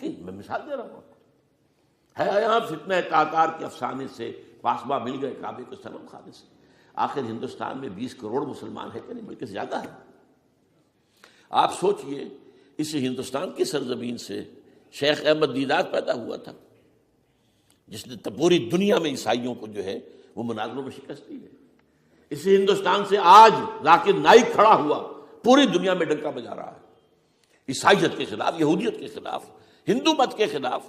حقیقی، میں مثال دے رہا ہوں. ہے یہاں فتنہ تاتار کے افسانے سے قاسبہ مل گئے کعبے کے صنم خانے سے. آخر ہندوستان میں 20 کروڑ مسلمان ہے کہ نہیں، بلکہ زیادہ ہے. آپ سوچئے اس ہندوستان کی سرزمین سے شیخ احمد دیدات پیدا ہوا تھا، جس نے پوری دنیا میں عیسائیوں کو جو ہے وہ مناظروں میں شکست دی ہے. اسی ہندوستان سے آج ذاکر نائک کھڑا ہوا، پوری دنیا میں ڈنکا بجا رہا ہے عیسائیت کے خلاف، یہودیت کے خلاف، ہندو مت کے خلاف.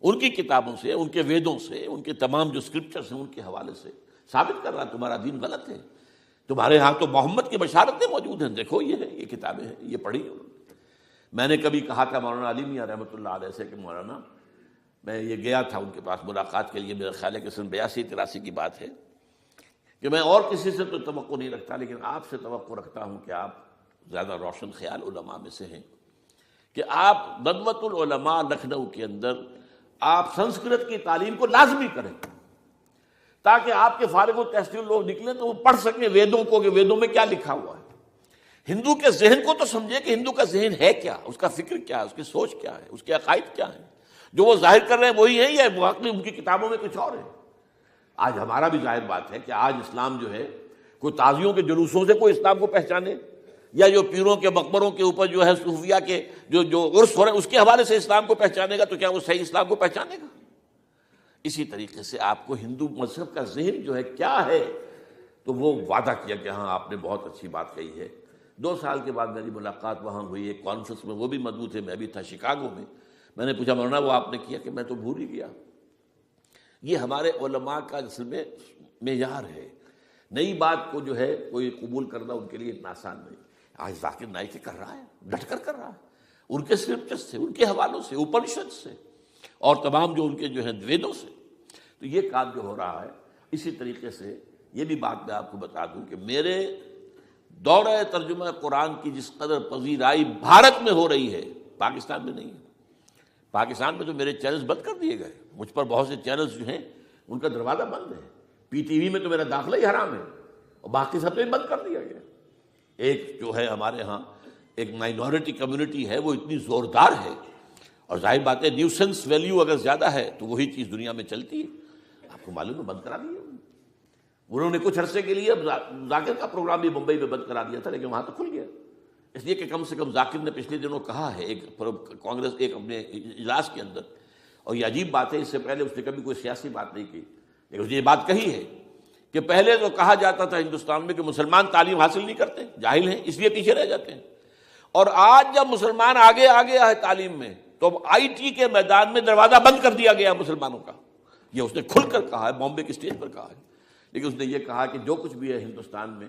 ان کی کتابوں سے، ان کے ویدوں سے، ان کے تمام جو اسکرپچرز ہیں ان کے حوالے سے ثابت کر رہا ہے تمہارا دین غلط ہے. تمہارے ہاں تو محمد کی بشارتیں موجود ہیں، دیکھو یہ ہے، یہ کتابیں ہیں، یہ پڑھی انہوں نے. میں نے کبھی کہا تھا مولانا علی میاں رحمۃ اللہ علیہ سے کہ مولانا، میں یہ گیا تھا ان کے پاس ملاقات کے لیے، میرا خیال ہے کہ سن 82-83 کی بات ہے، کہ میں اور کسی سے تو توقع نہیں رکھتا لیکن آپ سے توقع رکھتا ہوں کہ آپ زیادہ روشن خیال علماء میں سے ہیں، کہ آپ ندوۃ العلماء لکھنؤ کے اندر آپ سنسکرت کی تعلیم کو لازمی کریں، تاکہ آپ کے فارغ التحصیل لوگ نکلیں تو وہ پڑھ سکیں ویدوں کو کہ ویدوں میں کیا لکھا ہوا ہے. ہندو کے ذہن کو تو سمجھے کہ ہندو کا ذہن ہے کیا، اس کا فکر کیا ہے، اس کی سوچ کیا ہے، اس کے عقائد کیا ہیں. جو وہ ظاہر کر رہے ہیں وہی ہیں یا واقعی ان کی کتابوں میں کچھ اور ہے. آج ہمارا بھی ظاہر بات ہے کہ آج اسلام جو ہے، کوئی تازیوں کے جلوسوں سے کوئی اسلام کو پہچانے، یا جو پیروں کے مقبروں کے اوپر جو ہے صوفیہ کے جو عرس ہو رہے ہیں اس کے حوالے سے اسلام کو پہچانے گا، تو کیا وہ صحیح اسلام کو پہچانے گا؟ اسی طریقے سے آپ کو ہندو مذہب کا ذہن جو ہے کیا ہے، تو وہ وعدہ کیا کہ ہاں آپ نے بہت اچھی بات کہی ہے. 2 سال کے بعد میری ملاقات وہاں ہوئی ایک کانفرنس میں، وہ بھی مدعو تھے، میں بھی تھا شکاگو میں. میں نے پوچھا مولانا وہ آپ نے کیا؟ کہ میں تو بھول ہی گیا. یہ ہمارے علماء کا اصل میں معیار ہے. نئی بات کو جو ہے کوئی قبول کرنا ان کے لیے اتنا آسان نہیں. آج ذاکر نائک کر رہا ہے، ڈٹ کر کر رہا ہے، ان کے اسکرپچرز سے، ان کے حوالوں سے، اپنشد سے، اور تمام جو ان کے جو ہیں ویدوں سے. تو یہ کام جو ہو رہا ہے، اسی طریقے سے یہ بھی بات میں آپ کو بتا دوں کہ میرے دورہ ترجمہ قرآن کی جس قدر پذیرائی بھارت میں ہو رہی ہے، پاکستان میں نہیں ہے. پاکستان میں تو میرے چینلز بند کر دیے گئے، مجھ پر بہت سے چینلز جو ہیں ان کا دروازہ بند ہے. پی ٹی وی میں تو میرا داخلہ ہی حرام ہے، اور باقی سب پہ بند کر دیا گیا. ایک جو ہے ہمارے ہاں ایک مائنورٹی کمیونٹی ہے، وہ اتنی زوردار ہے، اور ظاہر بات ہے نیوسنس ویلیو اگر زیادہ ہے تو وہی چیز دنیا میں چلتی ہے. آپ کو معلوم ہے بند کرا دیا انہوں نے کچھ عرصے کے لیے. ذاکر کا پروگرام بھی ممبئی میں بند کرا دیا تھا، لیکن وہاں تو کھل گیا، اس لیے کہ کم سے کم ذاکر نے پچھلے دنوں کہا ہے ایک کانگریس ایک اپنے اجلاس کے اندر، اور یہ عجیب بات ہے اس سے پہلے اس نے کبھی کوئی سیاسی بات نہیں کی، لیکن اس نے یہ بات کہی ہے کہ پہلے تو کہا جاتا تھا ہندوستان میں کہ مسلمان تعلیم حاصل نہیں کرتے، جاہل ہیں، اس لیے پیچھے رہ جاتے ہیں. اور آج جب مسلمان آگے آگے ہے تعلیم میں، تو آئی ٹی کے میدان میں دروازہ بند کر دیا گیا مسلمانوں کا. یہ اس نے کھل کر کہا ہے، بامبے کی اسٹیج پر کہا ہے. لیکن اس نے یہ کہا کہ جو کچھ بھی ہے ہندوستان میں،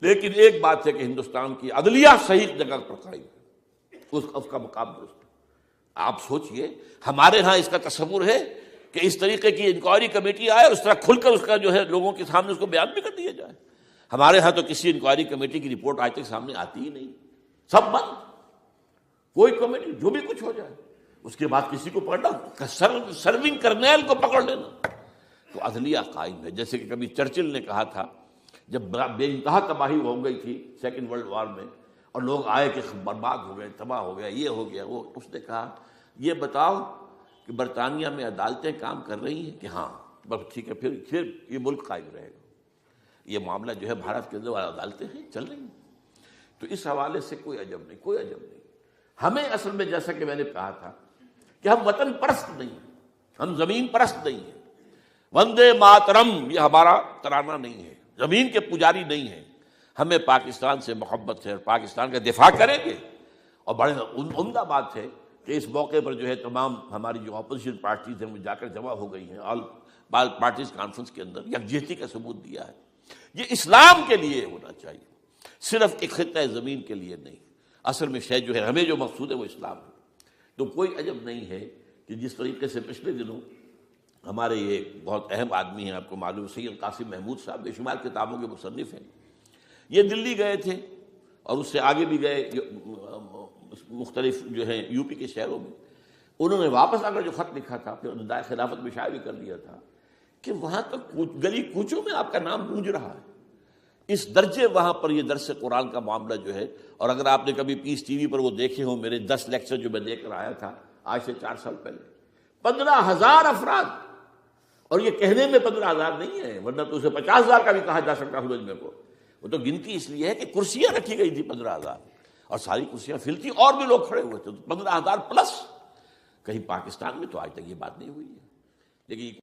لیکن ایک بات ہے کہ ہندوستان کی عدلیہ صحیح جگہ پر قائم ہے، اس کا مقام درست ہے. آپ سوچئے ہمارے ہاں اس کا تصور ہے کہ اس طریقے کی انکوائری کمیٹی آئے اور اس طرح کھل کر اس کا جو ہے لوگوں کے سامنے اس کو بیان بھی کر دیا جائے. ہمارے ہاں تو کسی انکوائری کمیٹی کی رپورٹ آج تک سامنے آتی ہی نہیں، سب بند. کوئی کمیٹی جو بھی کچھ ہو جائے اس کے بعد کسی کو پکڑنا، سرونگ کرنیل کو پکڑ لینا. تو عدلیہ قائم ہے. جیسے کہ کبھی چرچل نے کہا تھا جب بے انتہا تباہی ہو گئی تھی سیکنڈ ورلڈ وار میں، اور لوگ آئے کہ برباد ہو گئے، تباہ ہو گیا، یہ ہو گیا وہ، اس نے کہا یہ بتاؤ کہ برطانیہ میں عدالتیں کام کر رہی ہیں؟ کہ ہاں. بس ٹھیک ہے، پھر یہ ملک قائم رہے گا. یہ معاملہ جو ہے بھارت کے اندر عدالتیں ہیں چل رہی ہیں. تو اس حوالے سے کوئی عجب نہیں، کوئی عجب نہیں. ہمیں اصل میں جیسا کہ میں نے کہا تھا کہ ہم وطن پرست نہیں ہیں، ہم زمین پرست نہیں ہیں. وندے ماترم یہ ہمارا ترانہ نہیں ہے، زمین کے پجاری نہیں ہیں. ہمیں پاکستان سے محبت ہے اور پاکستان کا دفاع کریں گے. اور بڑے عمدہ بات ہے کہ اس موقع پر جو ہے تمام ہماری جو اپوزیشن پارٹیز ہیں وہ جا کر جمع ہو گئی ہیں، آل پارٹیز کانفرنس کے اندر یکجہتی کا ثبوت دیا ہے. یہ اسلام کے لیے ہونا چاہیے، صرف ایک خطہ زمین کے لیے نہیں. اصل میں شے جو ہے ہمیں جو مقصود ہے وہ اسلام ہے. تو کوئی عجب نہیں ہے کہ جس طریقے سے پچھلے دنوں ہمارے یہ بہت اہم آدمی ہیں، آپ کو معلوم سید قاسم محمود صاحب بے شمار کتابوں کے مصنف ہیں، یہ دلی گئے تھے اور اس سے آگے بھی گئے مختلف جو ہیں یو پی کے شہروں میں. انہوں نے واپس آ کر جو خط لکھا تھا اپنے ندائے خلافت میں شائع بھی کر دیا تھا کہ وہاں تک گلی کوچوں میں آپ کا نام گونج رہا ہے. اس درجے وہاں پر یہ درس قرآن کا معاملہ جو ہے. اور اگر آپ نے کبھی پیس ٹی وی پر وہ دیکھے ہوں میرے 10 لیکچر جو میں دے کر آیا تھا، آج سے 4 سال پہلے 15,000 افراد، اور یہ کہنے میں 15,000 نہیں ہے، ورنہ تو اسے 50,000 کا بھی کہا جا سکتا ہے مجمع کو. وہ تو گنتی اس لیے ہے کہ کرسیاں رکھی گئی تھی 15,000، اور ساری کرسیاں فل تھی اور بھی لوگ کھڑے ہوئے تھے، 15,000 پلس. کہیں پاکستان میں تو آج تک یہ بات نہیں ہوئی ہے. لیکن